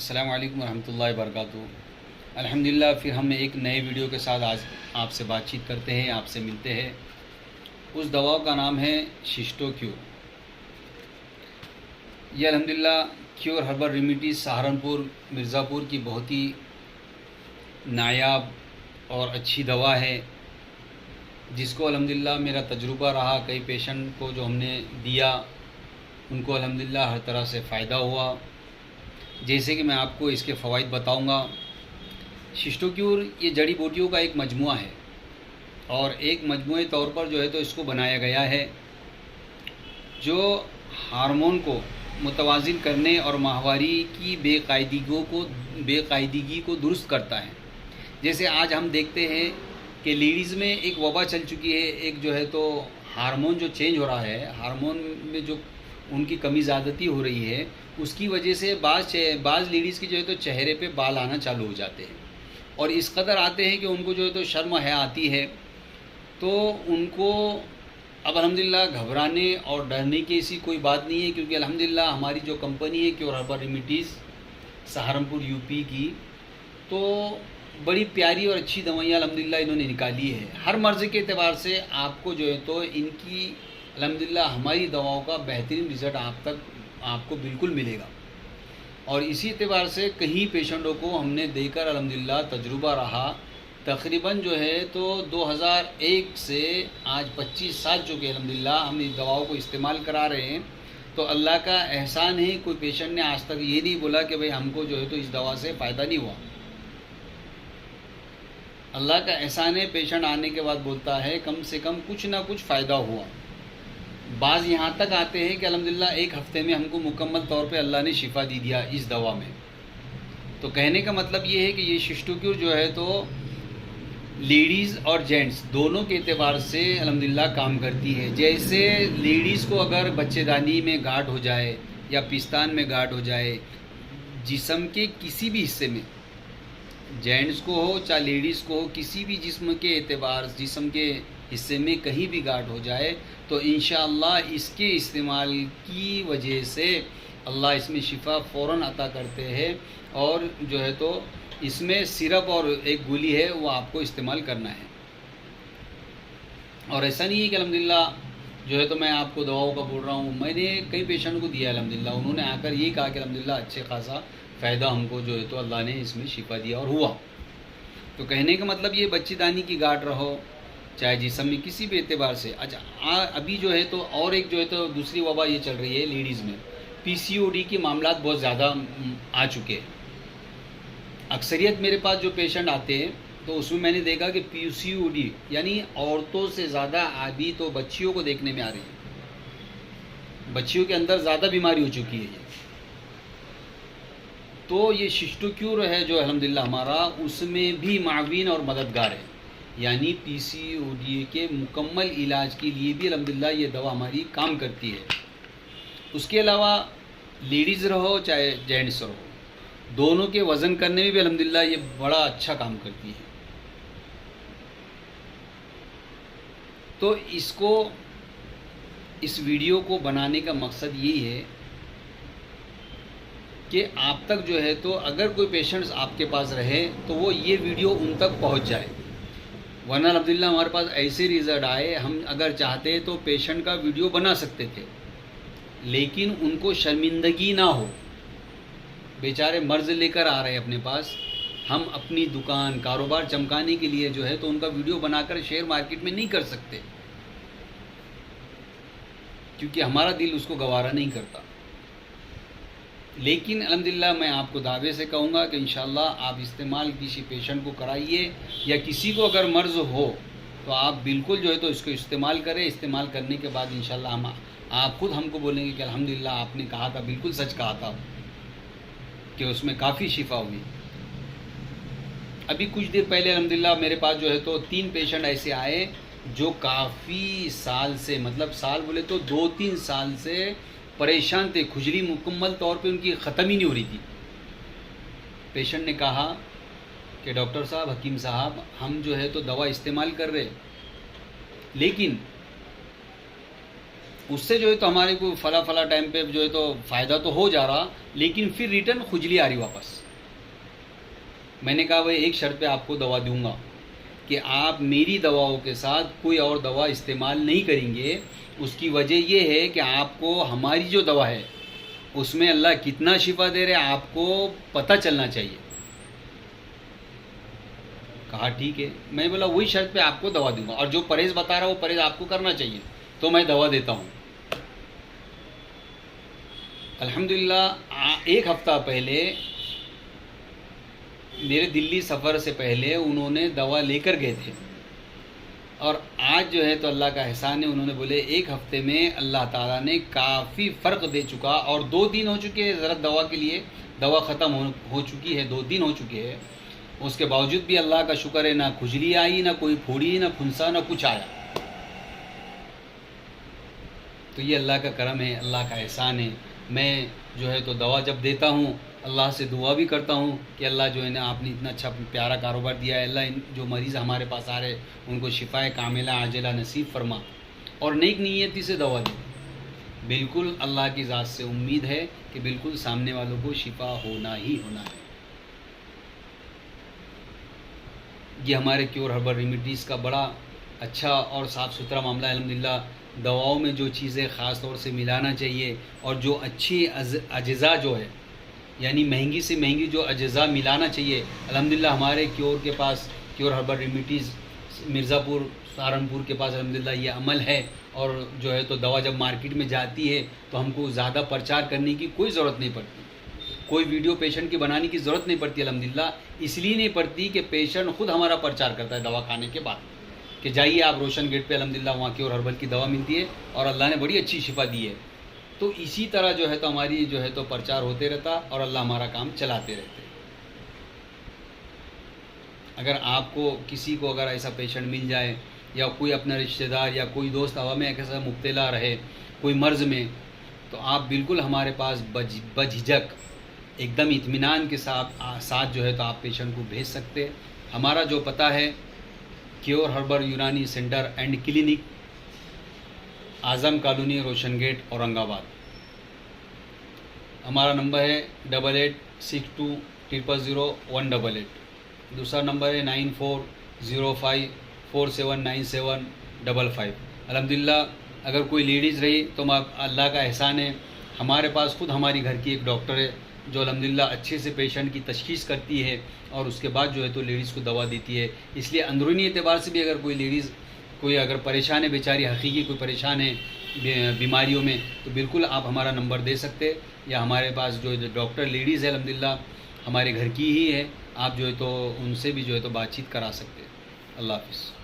السلام علیکم ورحمۃ اللہ وبرکاتہ۔ الحمدللہ، پھر ہم ایک نئے ویڈیو کے ساتھ آج آپ سے بات چیت کرتے ہیں، آپ سے ملتے ہیں۔ اس دوا کا نام ہے شیسٹو کیور۔ یہ الحمدللہ cure herbal remedy Saharanpur Mirza پور کی بہت ہی نایاب اور اچھی دوا ہے، جس کو الحمدللہ میرا تجربہ رہا۔ کئی پیشنٹ کو جو ہم نے دیا ان کو الحمدللہ ہر طرح سے فائدہ ہوا۔ جیسے کہ میں آپ کو اس کے فوائد بتاؤں گا۔ شیسٹو کیور یہ جڑی بوٹیوں کا ایک مجموعہ ہے، اور ایک مجموعے طور پر جو ہے تو اس کو بنایا گیا ہے، جو ہارمون کو متوازن کرنے اور ماہواری کی بے قاعدگی کو درست کرتا ہے۔ جیسے آج ہم دیکھتے ہیں کہ لیڈیز میں ایک وبا چل چکی ہے، ایک جو ہے تو ہارمون جو چینج ہو رہا ہے، ہارمون میں جو ان کی کمی زیادتی ہو رہی ہے، اس کی وجہ سے بعض لیڈیز کی جو ہے تو چہرے پہ بال آنا چالو ہو جاتے ہیں، اور اس قدر آتے ہیں کہ ان کو جو ہے تو شرم حیا آتی ہے۔ تو ان کو اب الحمدللہ گھبرانے اور ڈرنے کی ایسی کوئی بات نہیں ہے، کیونکہ الحمدللہ ہماری جو کمپنی ہے cure herbal remedies Saharanpur UP کی، تو بڑی پیاری اور اچھی دوائیاں الحمدللہ انہوں نے نکالی ہے۔ ہر مرض کے اعتبار سے آپ کو جو ہے تو ان کی الحمدللہ ہماری دواؤں کا بہترین رزلٹ آپ کو بالکل ملے گا۔ اور اسی اعتبار سے کئی پیشنٹوں کو ہم نے دے کر الحمدللہ تجربہ رہا۔ تقریباً جو ہے تو 2001 سے آج 25 سال چکے الحمدللہ ہم اس دواؤں کو استعمال کرا رہے ہیں۔ تو اللہ کا احسان ہے، کوئی پیشنٹ نے آج تک یہ نہیں بولا کہ بھئی ہم کو جو ہے تو اس دوا سے فائدہ نہیں ہوا۔ اللہ کا احسان ہے، پیشنٹ آنے کے بعد بولتا ہے کم سے کم کچھ نہ کچھ فائدہ ہوا۔ بعض یہاں تک آتے ہیں کہ الحمدللہ ایک ہفتے میں ہم کو مکمل طور پہ اللہ نے شفا دی دیا اس دوا میں۔ تو کہنے کا مطلب یہ ہے کہ یہ شیسٹو کیور جو ہے تو لیڈیز اور جینٹس دونوں کے اعتبار سے الحمدللہ کام کرتی ہے۔ جیسے لیڈیز کو اگر بچے دانی میں گاٹھ ہو جائے یا پستان میں گاٹھ ہو جائے، جسم کے کسی بھی حصے میں، جینٹس کو ہو چاہے لیڈیز کو ہو، کسی بھی جسم کے حصے میں کہیں بھی گاٹھ ہو جائے، تو انشاءاللہ اس کے استعمال کی وجہ سے اللہ اس میں شفا فوراً عطا کرتے ہیں۔ اور جو ہے تو اس میں سرپ اور ایک گولی ہے، وہ آپ کو استعمال کرنا ہے۔ اور ایسا نہیں ہے کہ الحمدللہ جو ہے تو میں آپ کو دواؤں کا بول رہا ہوں، میں نے کئی پیشنٹ کو دیا الحمدللہ، انہوں نے آ کر یہ کہا کہ الحمدللہ اچھے خاصا فائدہ ہم کو جو ہے تو اللہ نے اس میں شفا دیا اور ہوا۔ تو کہنے کا مطلب یہ بچی دانی کی گاٹھ رہو چاہے جسم میں کسی بھی اعتبار سے۔ اچھا، ابھی جو ہے تو اور ایک جو ہے تو دوسری وبا یہ چل رہی ہے لیڈیز میں، پی سی او ڈی کے معاملات بہت زیادہ آ چکے ہیں۔ اکثریت میرے پاس جو پیشنٹ آتے ہیں تو اس میں میں نے دیکھا کہ پی سی او ڈی یعنی عورتوں سے زیادہ ابھی تو بچیوں کو دیکھنے میں آ رہی ہے، بچیوں کے اندر زیادہ بیماری ہو چکی ہے یہ۔ تو یہ شیسٹو کیور ہے جو الحمدللہ ہمارا اس میں بھی معاون اور مددگار ہے، یعنی پی سی او ڈی کے مکمل علاج کے لیے بھی الحمدللہ یہ دوا ہماری کام کرتی ہے۔ اس کے علاوہ لیڈیز رہو چاہے جینٹس رہو، دونوں کے وزن کرنے میں بھی الحمدللہ یہ بڑا اچھا کام کرتی ہے۔ تو اس ویڈیو کو بنانے کا مقصد یہی ہے کہ آپ تک جو ہے تو اگر کوئی پیشنٹس آپ کے پاس رہے تو وہ یہ ویڈیو ان تک پہنچ جائے، ورنہ الحمدللہ ہمارے پاس ایسے رزلٹ آئے، ہم اگر چاہتے تو پیشنٹ کا ویڈیو بنا سکتے تھے، لیکن ان کو شرمندگی نہ ہو، بیچارے مرض لے کر آ رہے اپنے پاس، ہم اپنی دکان کاروبار چمکانے کے لیے جو ہے تو ان کا ویڈیو بنا کر شیئر مارکیٹ میں نہیں کر سکتے، کیونکہ ہمارا دل اس کو گوارا نہیں کرتا۔ لیکن الحمدللہ میں آپ کو دعوے سے کہوں گا کہ انشاءاللہ آپ استعمال کسی پیشنٹ کو کرائیے، یا کسی کو اگر مرض ہو تو آپ بالکل جو ہے تو اس کو استعمال کریں۔ استعمال کرنے کے بعد انشاءاللہ آپ خود ہم کو بولیں گے کہ الحمدللہ آپ نے کہا تھا، بالکل سچ کہا تھا، کہ اس میں کافی شفا ہوئی۔ ابھی کچھ دیر پہلے الحمدللہ میرے پاس جو ہے تو 3 پیشنٹ ایسے آئے جو کافی سال سے، مطلب سال بولے تو 2-3 سال سے پریشان تھے، کھجلی مکمل طور پہ ان کی ختم ہی نہیں ہو رہی تھی۔ پیشنٹ نے کہا کہ ڈاکٹر صاحب، حکیم صاحب، ہم جو ہے تو دوا استعمال کر رہے، لیکن اس سے جو ہے تو ہمارے کو فلاں ٹائم پہ جو ہے تو فائدہ تو ہو جا رہا، لیکن پھر ریٹرن کھجلی آ رہی واپس۔ میں نے کہا بھائی ایک شرط پہ آپ کو دوا دوں گا کہ آپ میری دواؤں کے ساتھ کوئی اور دوا استعمال نہیں کریں گے۔ اس کی وجہ یہ ہے کہ آپ کو ہماری جو دوا ہے اس میں اللہ کتنا شفا دے رہے آپ کو پتہ چلنا چاہیے۔ کہا ٹھیک ہے۔ میں بولا وہی شرط پہ آپ کو دوا دوں گا، اور جو پرہیز بتا رہا وہ پرہیز آپ کو کرنا چاہیے، تو میں دوا دیتا ہوں۔ الحمدللہ ایک ہفتہ پہلے میرے دلی سفر سے پہلے انہوں نے دوا لے کر گئے تھے، اور آج جو ہے تو اللہ کا احسان ہے، انہوں نے بولے ایک ہفتے میں اللہ تعالیٰ نے کافی فرق دے چکا، اور 2 دن ہو چکے ہیں ضرورت دوا کے لیے، دوا ختم ہو چکی ہے، 2 دن ہو چکے ہیں، اس کے باوجود بھی اللہ کا شکر ہے، نہ کھجلی آئی، نہ کوئی پھوڑی، نہ پھنسا، نہ کچھ آیا۔ تو یہ اللہ کا کرم ہے، اللہ کا احسان ہے۔ میں جو ہے تو دوا جب دیتا ہوں اللہ سے دعا بھی کرتا ہوں کہ اللہ جو ہے نا آپ نے اتنا اچھا پیارا کاروبار دیا ہے، اللہ جو مریض ہمارے پاس آ رہے ان کو شفائے کاملہ عاجلہ نصیب فرما، اور نیک نیتی سے دوا دے۔ بالکل اللہ کی ذات سے امید ہے کہ بالکل سامنے والوں کو شفا ہونا ہی ہونا ہے۔ یہ ہمارے کیور ہربل ریمیڈیز کا بڑا اچھا اور صاف ستھرا معاملہ ہے۔ الحمدللہ دواؤں میں جو چیزیں خاص طور سے ملانا چاہیے، اور جو اچھی اجزاء جو ہے، یعنی مہنگی سے مہنگی جو اجزاء ملانا چاہیے، الحمدللہ ہمارے کیور کے پاس، کیور ہربل ریمیڈیز مرزا پور سہارنپور کے پاس الحمدللہ یہ عمل ہے۔ اور جو ہے تو دوا جب مارکیٹ میں جاتی ہے تو ہم کو زیادہ پرچار کرنے کی کوئی ضرورت نہیں پڑتی، کوئی ویڈیو پیشنٹ کی بنانے کی ضرورت نہیں پڑتی الحمدللہ، اس لیے نہیں پڑتی کہ پیشنٹ خود ہمارا پرچار کرتا ہے دوا کھانے کے بعد کہ جائیے آپ روشن گیٹ پہ، الحمدللہ وہاں کیور ہربل کی دوا ملتی ہے اور اللہ نے بڑی اچھی شفا دی ہے۔ تو اسی طرح جو ہے تو ہماری جو ہے تو پرچار ہوتے رہتا، اور اللہ ہمارا کام چلاتے رہتے۔ اگر آپ کو کسی کو اگر ایسا پیشنٹ مل جائے، یا کوئی اپنا رشتہ دار یا کوئی دوست ہوا میں ایسا مبتلا رہے کوئی مرض میں، تو آپ بالکل ہمارے پاس بجھجک ایک دم اطمینان کے ساتھ جو ہے تو آپ پیشنٹ کو بھیج سکتے۔ ہمارا جو پتہ ہے کیور ہربل یونانی centre and clinic, Azam colony, روشن گیٹ، اورنگ آباد۔ ہمارا نمبر ہے 8862000188۔ دوسرا نمبر ہے 9405479755۔ الحمدللہ اگر کوئی لیڈیز رہی تو اللہ کا احسان ہے، ہمارے پاس خود ہماری گھر کی ایک ڈاکٹر ہے جو الحمدللہ اچھے سے پیشنٹ کی تشخیص کرتی ہے، اور اس کے بعد جو ہے تو لیڈیز کو دوا دیتی ہے۔ اس لیے اندرونی اعتبار سے بھی اگر کوئی لیڈیز کوئی اگر پریشان ہے، بیچاری حقیقی کوئی پریشان ہے بیماریوں میں، تو بالکل آپ ہمارا نمبر دے سکتے، یا ہمارے پاس جو ڈاکٹر لیڈیز ہے الحمدللہ ہمارے گھر کی ہی ہے، آپ جو ہے تو ان سے بھی جو ہے تو بات چیت کرا سکتے۔ اللہ حافظ۔